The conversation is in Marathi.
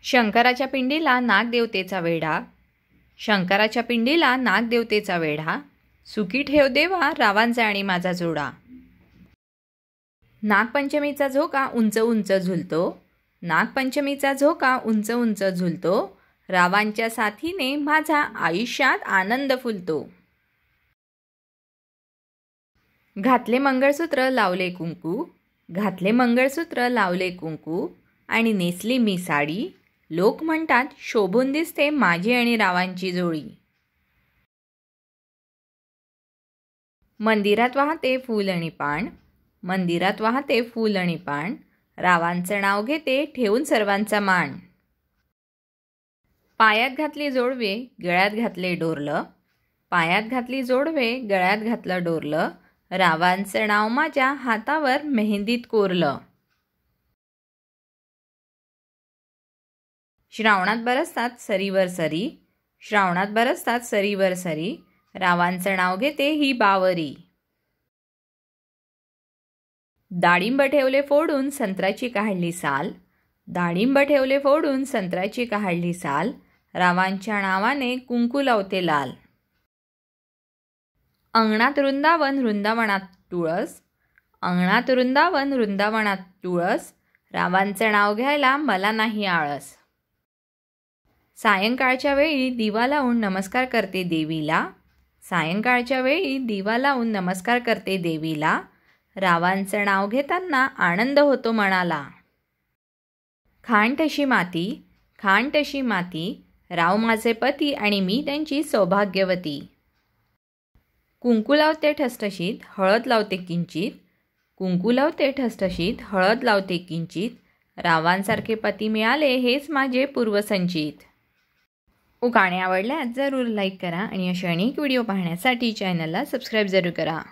शंकराच्या पिंडीला नागदेवतेचा वेढा, शंकराच्या पिंडीला नागदेवतेचा वेढा, सुखी ठेव देवा रावांचा आणि माझा जोडा. नागपंचमीचा झोका उंच उंच झुलतो, नागपंचमीचा झोका उंच उंच झुलतो, रावांच्या साथीने माझा आयुष्यात आनंद फुलतो. घातले मंगळसूत्र लावले कुंकू, घातले मंगळसूत्र लावले कुंकू, आणि नेसली मी साडी, लोक म्हणतात शोभून दिसते माझी आणि रावांची जोडी. मंदिरात वाहते फूल आणि पान, मंदिरात वाहते फूल आणि पान, रावांचं नाव घेते ठेवून सर्वांचा मान. पायात घातली जोडवे गळ्यात घातले डोरलं, पायात घातली जोडवे गळ्यात घातलं डोरलं, रावांचं नाव माझ्या हातावर मेहंदीत कोरलं. श्रावणात बरसतात सरीवर सरी, श्रावणात बरसतात सरीवर सरी, रावांचं नाव घेते ही बावरी. डाळिंब ठेवले फोडून संत्राची काढली साल, डाळिंब ठेवले फोडून संत्राची काढली साल, रावांच्या नावाने कुंकू लावते लाल. अंगणात वृंदावन वृंदावनात तुळस, अंगणात वृंदावन वृंदावनात तुळस, रावांचं नाव घ्यायला मला नाही आळस. सायंकाळच्या वेळी दिवा लावून नमस्कार करते देवीला, सायंकाळच्या वेळी दिवा लावून नमस्कार करते देवीला, रावांचं नाव घेताना आनंद होतो मनाला. खाण तशी माती, खाण तशी माती, राव माझे पती आणि मी त्यांची सौभाग्यवती. कुंकू लावते ठसठशीत हळद लावते किंचित, कुंकू लावते ठसठशीत हळद लावते किंचित, रावांसारखे पती मिळाले हेच माझे पूर्वसंचित. गाणे आवडल्यास जरूर लाईक करा आणि अशा अनेक व्हिडिओ पाहण्यासाठी चॅनलला सबस्क्राईब जरूर करा.